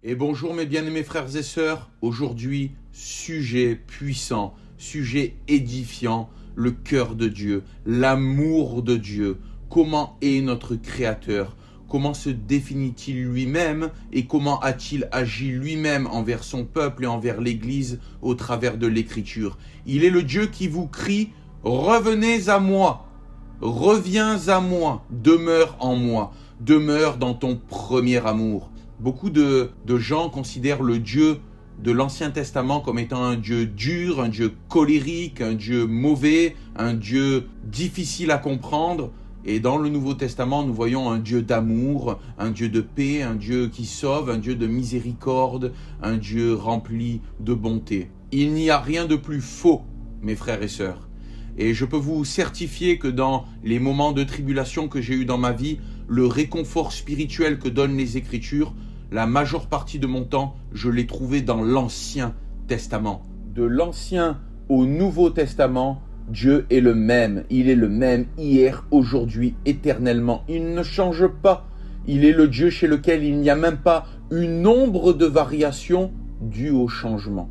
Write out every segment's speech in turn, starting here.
Et bonjour mes bien-aimés frères et sœurs, aujourd'hui, sujet puissant, sujet édifiant, le cœur de Dieu, l'amour de Dieu. Comment est notre Créateur? Comment se définit-il lui-même et comment a-t-il agi lui-même envers son peuple et envers l'Église au travers de l'Écriture? Il est le Dieu qui vous crie « Revenez à moi, reviens à moi, demeure en moi, demeure dans ton premier amour ». Beaucoup de gens considèrent le Dieu de l'Ancien Testament comme étant un Dieu dur, un Dieu colérique, un Dieu mauvais, un Dieu difficile à comprendre. Et dans le Nouveau Testament, nous voyons un Dieu d'amour, un Dieu de paix, un Dieu qui sauve, un Dieu de miséricorde, un Dieu rempli de bonté. Il n'y a rien de plus faux, mes frères et sœurs. Et je peux vous certifier que dans les moments de tribulation que j'ai eu dans ma vie, le réconfort spirituel que donnent les Écritures, la majeure partie de mon temps, je l'ai trouvé dans l'Ancien Testament. De l'Ancien au Nouveau Testament, Dieu est le même. Il est le même hier, aujourd'hui, éternellement. Il ne change pas. Il est le Dieu chez lequel il n'y a même pas une ombre de variation due au changement.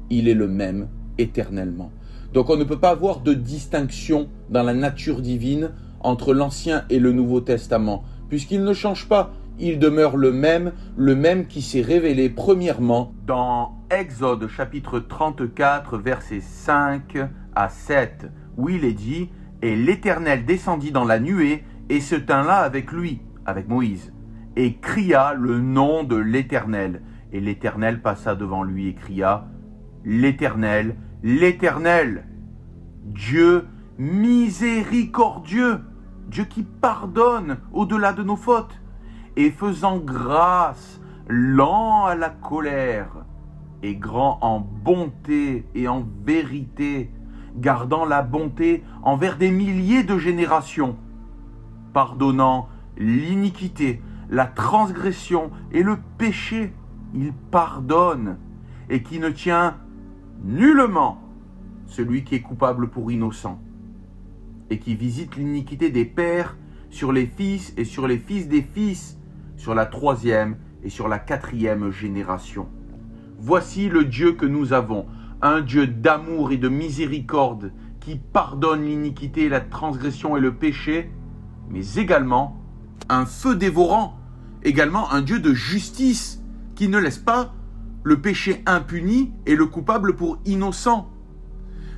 Il est le même éternellement. Donc on ne peut pas avoir de distinction dans la nature divine entre l'Ancien et le Nouveau Testament, puisqu'il ne change pas. Il demeure le même qui s'est révélé premièrement dans Exode chapitre 34, versets 5 à 7, où il est dit « Et l'Éternel descendit dans la nuée et se tint là avec lui, avec Moïse, et cria le nom de l'Éternel. Et l'Éternel passa devant lui et cria « L'Éternel, l'Éternel, Dieu miséricordieux, Dieu qui pardonne au-delà de nos fautes, et faisant grâce, lent à la colère, et grand en bonté et en vérité, gardant la bonté envers des milliers de générations, pardonnant l'iniquité, la transgression et le péché, il pardonne, et qui ne tient nullement celui qui est coupable pour innocent, et qui visite l'iniquité des pères sur les fils et sur les fils des fils, sur la 3e et sur la 4e génération. Voici le Dieu que nous avons, un Dieu d'amour et de miséricorde qui pardonne l'iniquité, la transgression et le péché, mais également un feu dévorant, également un Dieu de justice qui ne laisse pas le péché impuni et le coupable pour innocent.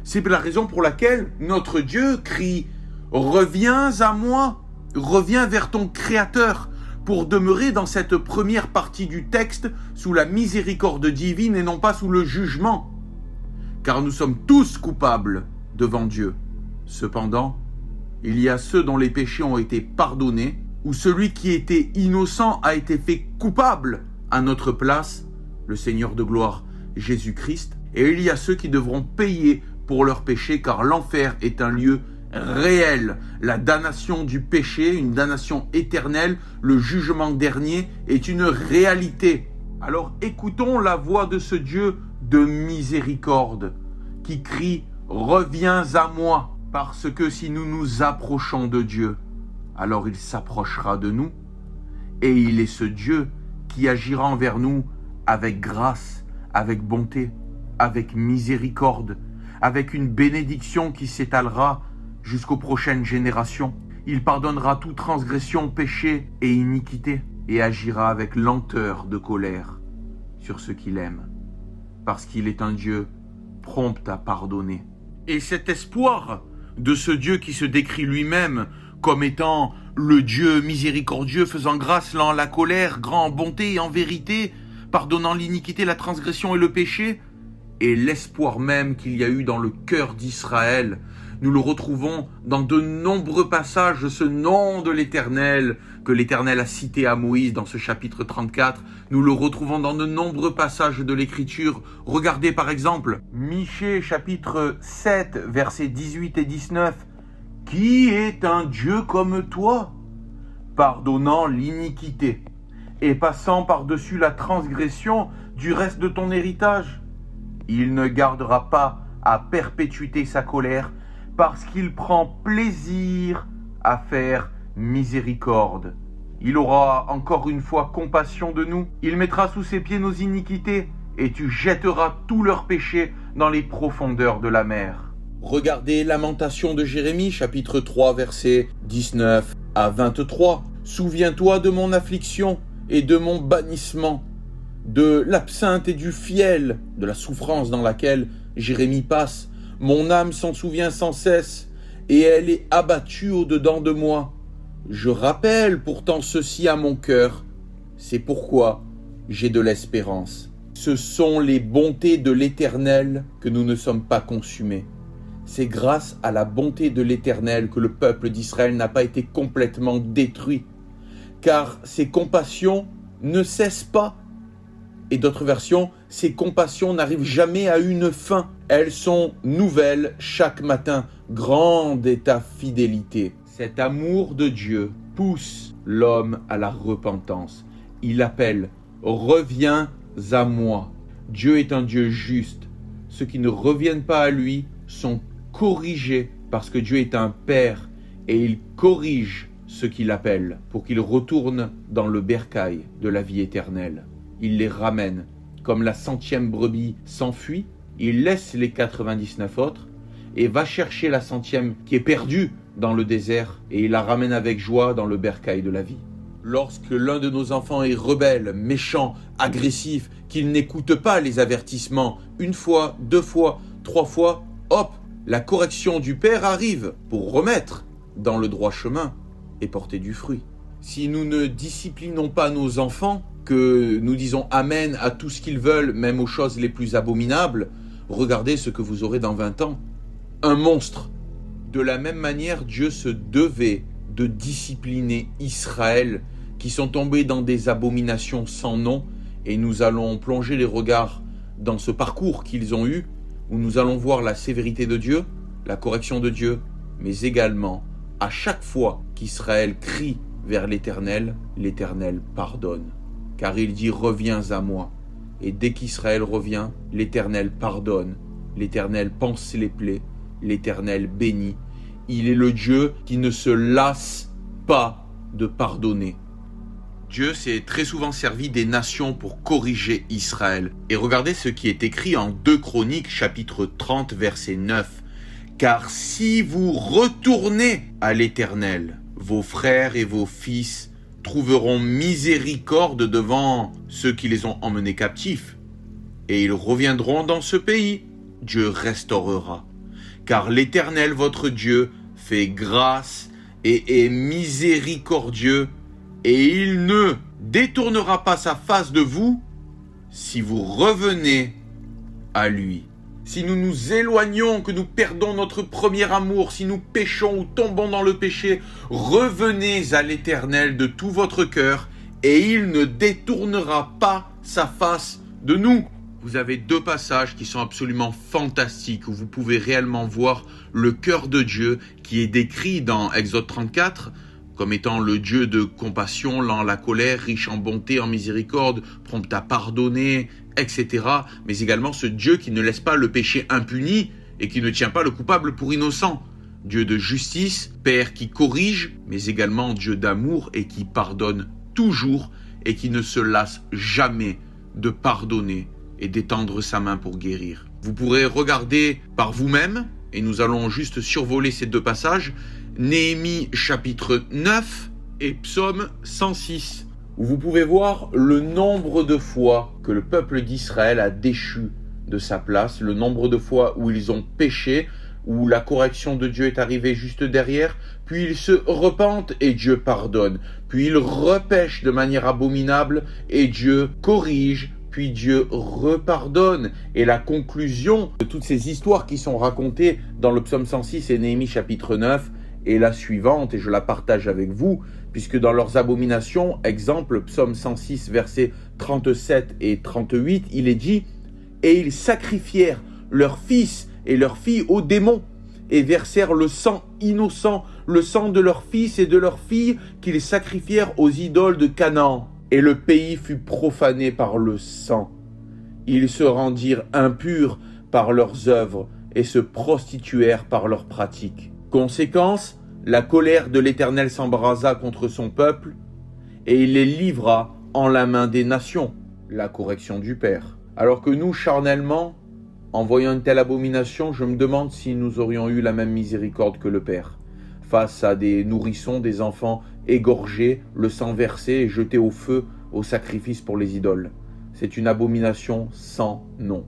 C'est la raison pour laquelle notre Dieu crie « Reviens à moi, reviens vers ton Créateur » pour demeurer dans cette première partie du texte sous la miséricorde divine et non pas sous le jugement. Car nous sommes tous coupables devant Dieu. Cependant, il y a ceux dont les péchés ont été pardonnés, ou celui qui était innocent a été fait coupable à notre place, le Seigneur de gloire Jésus-Christ, et il y a ceux qui devront payer pour leurs péchés, car l'enfer est un lieu réel. La damnation du péché, une damnation éternelle, le jugement dernier est une réalité. Alors écoutons la voix de ce Dieu de miséricorde qui crie « Reviens à moi » parce que si nous nous approchons de Dieu, alors il s'approchera de nous et il est ce Dieu qui agira envers nous avec grâce, avec bonté, avec miséricorde, avec une bénédiction qui s'étalera jusqu'aux prochaines générations. Il pardonnera toute transgression, péché et iniquité et agira avec lenteur de colère sur ceux qu'il aime, parce qu'il est un Dieu prompt à pardonner. Et cet espoir de ce Dieu qui se décrit lui-même comme étant le Dieu miséricordieux, faisant grâce, lent à la colère, grand en bonté et en vérité, pardonnant l'iniquité, la transgression et le péché, et l'espoir même qu'il y a eu dans le cœur d'Israël. Nous le retrouvons dans de nombreux passages, ce nom de l'Éternel que l'Éternel a cité à Moïse dans ce chapitre 34. Nous le retrouvons dans de nombreux passages de l'Écriture. Regardez par exemple Michée chapitre 7, versets 18 et 19. « Qui est un Dieu comme toi, pardonnant l'iniquité et passant par-dessus la transgression du reste de ton héritage? Il ne gardera pas à perpétuité sa colère, parce qu'il prend plaisir à faire miséricorde. Il aura encore une fois compassion de nous. Il mettra sous ses pieds nos iniquités, et tu jetteras tous leurs péchés dans les profondeurs de la mer. Regardez Lamentation de Jérémie, chapitre 3, versets 19 à 23. Souviens-toi de mon affliction et de mon bannissement, de l'absinthe et du fiel, de la souffrance dans laquelle Jérémie passe. Mon âme s'en souvient sans cesse, et elle est abattue au-dedans de moi. Je rappelle pourtant ceci à mon cœur. C'est pourquoi j'ai de l'espérance. Ce sont les bontés de l'Éternel que nous ne sommes pas consumés. C'est grâce à la bonté de l'Éternel que le peuple d'Israël n'a pas été complètement détruit, car ses compassions ne cessent pas. Et d'autres versions, ces compassions n'arrivent jamais à une fin. Elles sont nouvelles chaque matin. Grande est ta fidélité. Cet amour de Dieu pousse l'homme à la repentance. Il appelle « Reviens à moi ». Dieu est un Dieu juste. Ceux qui ne reviennent pas à lui sont corrigés parce que Dieu est un Père et il corrige ceux qui l'appellent pour qu'ils retournent dans le bercail de la vie éternelle. Il les ramène. Comme la 100e brebis s'enfuit, il laisse les 99 autres et va chercher la 100e qui est perdue dans le désert et il la ramène avec joie dans le bercail de la vie. Lorsque l'un de nos enfants est rebelle, méchant, agressif, qu'il n'écoute pas les avertissements, une fois, 2 fois, 3 fois, hop, la correction du Père arrive pour remettre dans le droit chemin et porter du fruit. Si nous ne disciplinons pas nos enfants, que nous disons Amen à tout ce qu'ils veulent, même aux choses les plus abominables, regardez ce que vous aurez dans 20 ans. Un monstre. De la même manière, Dieu se devait de discipliner Israël, qui sont tombés dans des abominations sans nom, et nous allons plonger les regards dans ce parcours qu'ils ont eu, où nous allons voir la sévérité de Dieu, la correction de Dieu, mais également, à chaque fois qu'Israël crie vers l'Éternel, l'Éternel pardonne. Car il dit « Reviens à moi ». Et dès qu'Israël revient, l'Éternel pardonne, l'Éternel panse les plaies, l'Éternel bénit. Il est le Dieu qui ne se lasse pas de pardonner. Dieu s'est très souvent servi des nations pour corriger Israël. Et regardez ce qui est écrit en 2 Chroniques, chapitre 30, verset 9. « Car si vous retournez à l'Éternel, vos frères et vos fils trouveront miséricorde devant ceux qui les ont emmenés captifs, et ils reviendront dans ce pays. Dieu restaurera. Car l'Éternel votre Dieu fait grâce et est miséricordieux, et il ne détournera pas sa face de vous si vous revenez à lui. » Si nous nous éloignons, que nous perdons notre premier amour, si nous péchons ou tombons dans le péché, revenez à l'Éternel de tout votre cœur et il ne détournera pas sa face de nous. Vous avez 2 passages qui sont absolument fantastiques où vous pouvez réellement voir le cœur de Dieu qui est décrit dans Exode 34 comme étant le Dieu de compassion, lent à la colère, riche en bonté, en miséricorde, prompt à pardonner, etc. Mais également ce Dieu qui ne laisse pas le péché impuni et qui ne tient pas le coupable pour innocent. Dieu de justice, Père qui corrige, mais également Dieu d'amour et qui pardonne toujours et qui ne se lasse jamais de pardonner et d'étendre sa main pour guérir. Vous pourrez regarder par vous-même, et nous allons juste survoler ces 2 passages, Néhémie chapitre 9 et Psaume 106, où vous pouvez voir le nombre de fois que le peuple d'Israël a déchu de sa place, le nombre de fois où ils ont péché, où la correction de Dieu est arrivée juste derrière, puis ils se repentent et Dieu pardonne, puis ils repêchent de manière abominable et Dieu corrige, puis Dieu repardonne. Et la conclusion de toutes ces histoires qui sont racontées dans le psaume 106 et Néhémie chapitre 9 est la suivante, et je la partage avec vous, puisque dans leurs abominations, exemple, psaume 106, versets 37 et 38, il est dit « Et ils sacrifièrent leurs fils et leurs filles aux démons, et versèrent le sang innocent, le sang de leurs fils et de leurs filles, qu'ils sacrifièrent aux idoles de Canaan. Et le pays fut profané par le sang. Ils se rendirent impurs par leurs œuvres, et se prostituèrent par leurs pratiques. » Conséquence, la colère de l'Éternel s'embrasa contre son peuple, et il les livra en la main des nations, la correction du Père. Alors que nous, charnellement, en voyant une telle abomination, je me demande si nous aurions eu la même miséricorde que le Père. Face à des nourrissons, des enfants égorgés, le sang versé et jeté au feu, au sacrifice pour les idoles. C'est une abomination sans nom.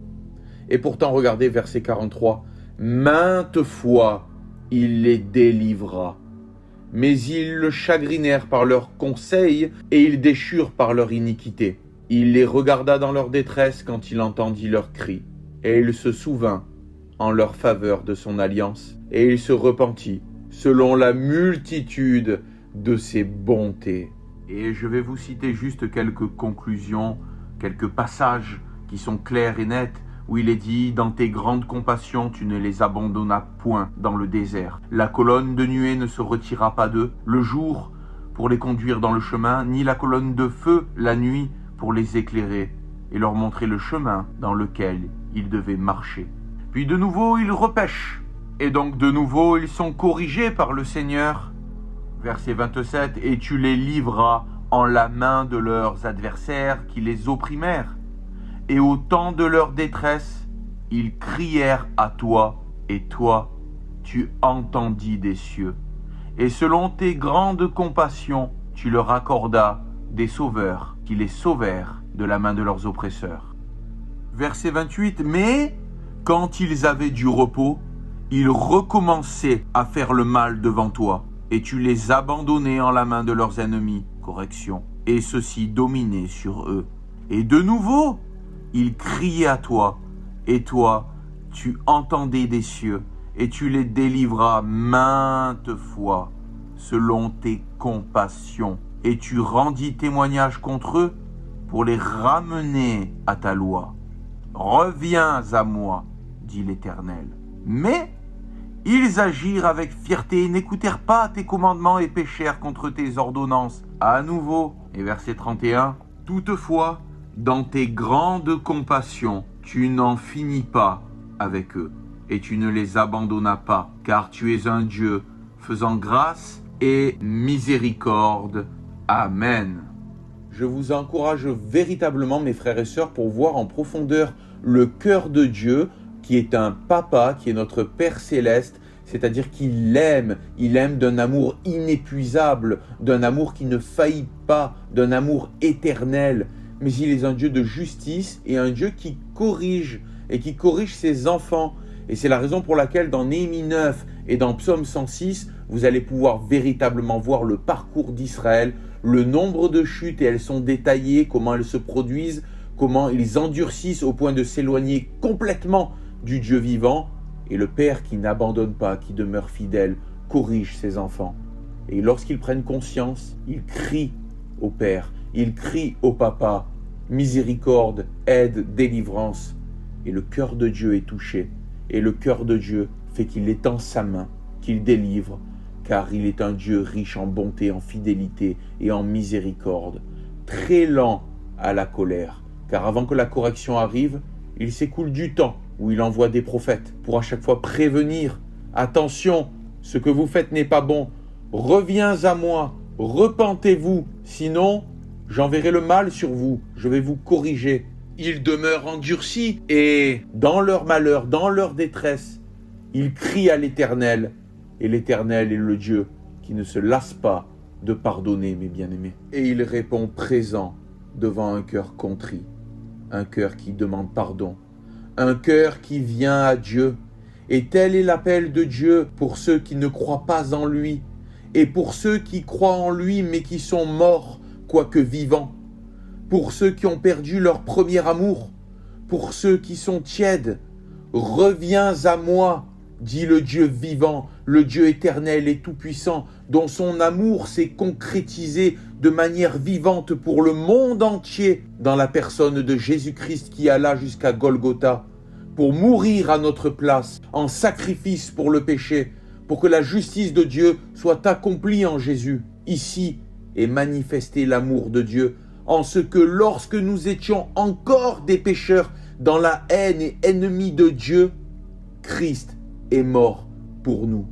Et pourtant, regardez verset 43. Maintes fois, il les délivra. Mais ils le chagrinèrent par leurs conseils et ils déchurent par leur iniquité. Il les regarda dans leur détresse quand il entendit leurs cris. Et il se souvint en leur faveur de son alliance. Et il se repentit selon la multitude de ses bontés. Et je vais vous citer juste quelques conclusions, quelques passages qui sont clairs et nets, où il est dit « Dans tes grandes compassions, tu ne les abandonnas point dans le désert. La colonne de nuée ne se retira pas d'eux le jour pour les conduire dans le chemin, ni la colonne de feu la nuit pour les éclairer et leur montrer le chemin dans lequel ils devaient marcher. » Puis de nouveau, ils repêchent. Et donc de nouveau, ils sont corrigés par le Seigneur. Verset 27, « Et tu les livras en la main de leurs adversaires qui les opprimèrent. Et au temps de leur détresse, ils crièrent à toi, et toi, tu entendis des cieux. Et selon tes grandes compassions, tu leur accordas des sauveurs qui les sauvèrent de la main de leurs oppresseurs. » Verset 28, « Mais quand ils avaient du repos, ils recommençaient à faire le mal devant toi, et tu les abandonnais en la main de leurs ennemis. » Correction. Et ceux-ci dominaient sur eux. Et de nouveau, ils criaient à toi, et toi, tu entendais des cieux, et tu les délivras maintes fois, selon tes compassions. Et tu rendis témoignage contre eux pour les ramener à ta loi. Reviens à moi, dit l'Éternel. Mais ils agirent avec fierté, n'écoutèrent pas tes commandements et péchèrent contre tes ordonnances. À nouveau, et verset 31, toutefois, dans tes grandes compassions, tu n'en finis pas avec eux, et tu ne les abandonnas pas, car tu es un Dieu faisant grâce et miséricorde. Amen. Je vous encourage véritablement, mes frères et sœurs, pour voir en profondeur le cœur de Dieu, qui est un papa, qui est notre Père céleste, c'est-à-dire qu'il aime d'un amour inépuisable, d'un amour qui ne faillit pas, d'un amour éternel. Mais il est un Dieu de justice et un Dieu qui corrige, et qui corrige ses enfants. Et c'est la raison pour laquelle dans Néhémie 9 et dans Psaume 106, vous allez pouvoir véritablement voir le parcours d'Israël, le nombre de chutes, et elles sont détaillées, comment elles se produisent, comment ils endurcissent au point de s'éloigner complètement du Dieu vivant. Et le Père qui n'abandonne pas, qui demeure fidèle, corrige ses enfants. Et lorsqu'ils prennent conscience, ils crient au Père, ils crient au Papa, miséricorde, aide, délivrance. Et le cœur de Dieu est touché. Et le cœur de Dieu fait qu'il étend sa main, qu'il délivre, car il est un Dieu riche en bonté, en fidélité et en miséricorde, très lent à la colère, car avant que la correction arrive, il s'écoule du temps où il envoie des prophètes pour à chaque fois prévenir. Attention, ce que vous faites n'est pas bon. Reviens à moi, repentez-vous, sinon j'enverrai le mal sur vous, je vais vous corriger. Ils demeurent endurcis et dans leur malheur, dans leur détresse, ils crient à l'Éternel. Et l'Éternel est le Dieu qui ne se lasse pas de pardonner, mes bien-aimés. Et il répond présent devant un cœur contrit, un cœur qui demande pardon, un cœur qui vient à Dieu. Et tel est l'appel de Dieu pour ceux qui ne croient pas en lui, et pour ceux qui croient en lui mais qui sont morts, quoique vivants, pour ceux qui ont perdu leur premier amour, pour ceux qui sont tièdes. Reviens à moi, dit le Dieu vivant, le Dieu éternel et tout-puissant, dont son amour s'est concrétisé de manière vivante pour le monde entier dans la personne de Jésus-Christ qui alla jusqu'à Golgotha pour mourir à notre place en sacrifice pour le péché, pour que la justice de Dieu soit accomplie en Jésus. Ici est manifesté l'amour de Dieu, en ce que lorsque nous étions encore des pécheurs dans la haine et ennemis de Dieu, Christ est mort pour nous.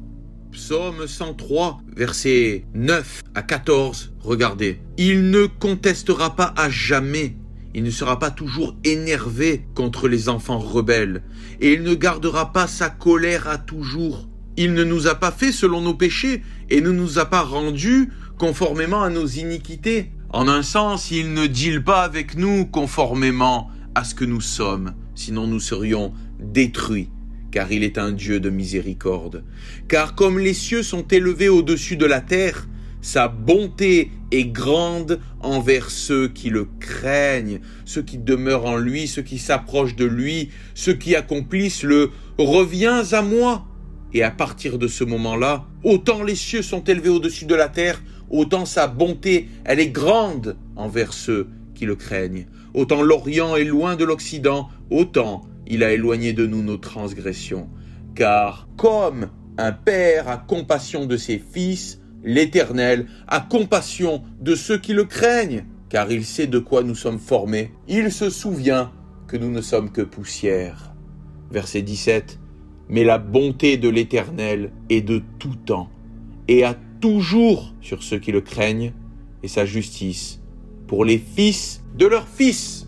Psaume 103, versets 9 à 14, regardez. Il ne contestera pas à jamais. Il ne sera pas toujours énervé contre les enfants rebelles. Et il ne gardera pas sa colère à toujours. Il ne nous a pas fait selon nos péchés et ne nous a pas rendus conformément à nos iniquités. En un sens, il ne deal pas avec nous conformément à ce que nous sommes, sinon nous serions détruits, car il est un Dieu de miséricorde. Car comme les cieux sont élevés au-dessus de la terre, sa bonté est grande envers ceux qui le craignent, ceux qui demeurent en lui, ceux qui s'approchent de lui, ceux qui accomplissent le « reviens à moi ». Et à partir de ce moment-là, autant les cieux sont élevés au-dessus de la terre, autant sa bonté, elle est grande envers ceux qui le craignent. Autant l'Orient est loin de l'Occident, autant il a éloigné de nous nos transgressions. Car comme un père a compassion de ses fils, l'Éternel a compassion de ceux qui le craignent, car il sait de quoi nous sommes formés. Il se souvient que nous ne sommes que poussière. Verset 17. Mais la bonté de l'Éternel est de tout temps, et à toujours sur ceux qui le craignent, et sa justice pour les fils de leurs fils.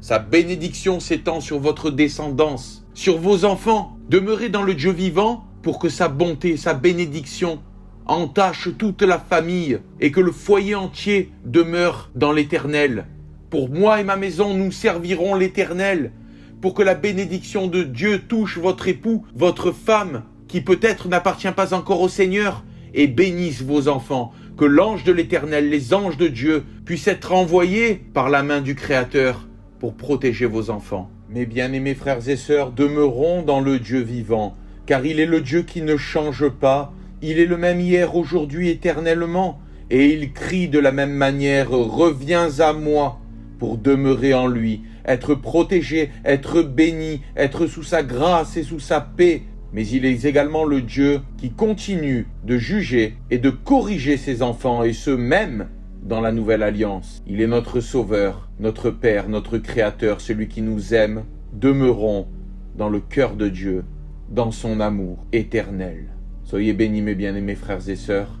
Sa bénédiction s'étend sur votre descendance, sur vos enfants. Demeurez dans le Dieu vivant pour que sa bonté, sa bénédiction entache toute la famille et que le foyer entier demeure dans l'Éternel. Pour moi et ma maison, nous servirons l'Éternel. Pour que la bénédiction de Dieu touche votre époux, votre femme, qui peut-être n'appartient pas encore au Seigneur, et bénisse vos enfants. Que l'ange de l'Éternel, les anges de Dieu, puissent être envoyés par la main du Créateur pour protéger vos enfants. Mes bien-aimés frères et sœurs, demeurons dans le Dieu vivant, car il est le Dieu qui ne change pas. Il est le même hier, aujourd'hui, éternellement. Et il crie de la même manière, « Reviens à moi » pour demeurer en lui, être protégé, être béni, être sous sa grâce et sous sa paix. Mais il est également le Dieu qui continue de juger et de corriger ses enfants, et ce même dans la nouvelle alliance. Il est notre Sauveur, notre Père, notre Créateur, celui qui nous aime. Demeurons dans le cœur de Dieu, dans son amour éternel. Soyez bénis, mes bien-aimés frères et sœurs,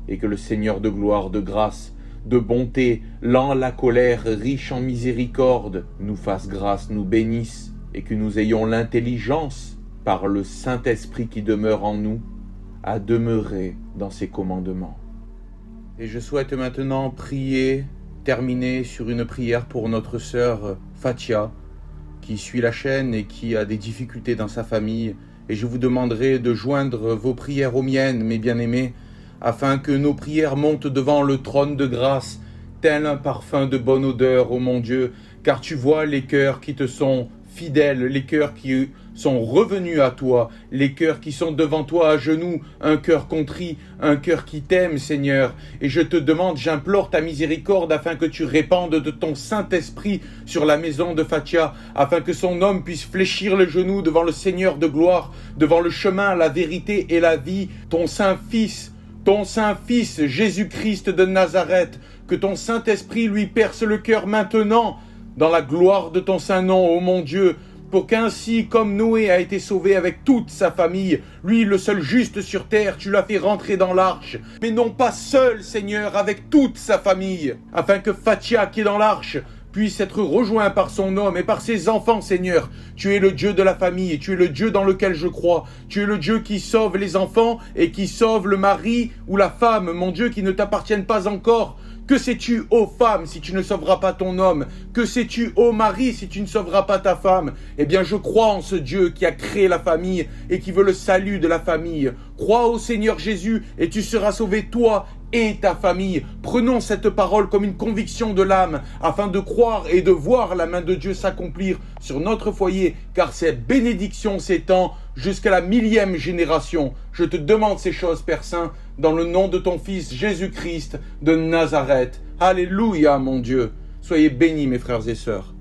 et que le Seigneur de gloire, de grâce, de bonté, lent à la colère, riche en miséricorde, nous fasse grâce, nous bénisse, et que nous ayons l'intelligence, par le Saint-Esprit qui demeure en nous, à demeurer dans ses commandements. Et je souhaite maintenant terminer sur une prière pour notre sœur Fatia, qui suit la chaîne et qui a des difficultés dans sa famille. Et je vous demanderai de joindre vos prières aux miennes, mes bien-aimés, afin que nos prières montent devant le trône de grâce, tel un parfum de bonne odeur, ô mon Dieu, car tu vois les cœurs qui te sont fidèles, les cœurs qui sont revenus à toi, les cœurs qui sont devant toi à genoux, un cœur contrit, un cœur qui t'aime, Seigneur. Et je te demande, j'implore ta miséricorde afin que tu répandes de ton Saint-Esprit sur la maison de Fatia, afin que son homme puisse fléchir le genou devant le Seigneur de gloire, devant le chemin, la vérité et la vie, ton Saint-Fils, Jésus-Christ de Nazareth, que ton Saint-Esprit lui perce le cœur maintenant, dans la gloire de ton Saint-Nom, ô mon Dieu, pour qu'ainsi, comme Noé a été sauvé avec toute sa famille, lui le seul juste sur terre, tu l'as fait rentrer dans l'arche, mais non pas seul, Seigneur, avec toute sa famille, afin que Fatia, qui est dans l'arche, puisse être rejoint par son homme et par ses enfants, Seigneur. Tu es le Dieu de la famille, et tu es le Dieu dans lequel je crois. Tu es le Dieu qui sauve les enfants et qui sauve le mari ou la femme, mon Dieu, qui ne t'appartiennent pas encore. Que sais-tu, ô femme, si tu ne sauveras pas ton homme? Que sais-tu, ô mari, si tu ne sauveras pas ta femme? Eh bien, je crois en ce Dieu qui a créé la famille et qui veut le salut de la famille. Crois au Seigneur Jésus et tu seras sauvé, toi et ta famille. Prenons cette parole comme une conviction de l'âme, afin de croire et de voir la main de Dieu s'accomplir sur notre foyer, car cette bénédiction s'étend jusqu'à la 1000e génération. Je te demande ces choses, Père Saint, dans le nom de ton Fils Jésus-Christ de Nazareth. Alléluia, mon Dieu. Soyez bénis, mes frères et sœurs.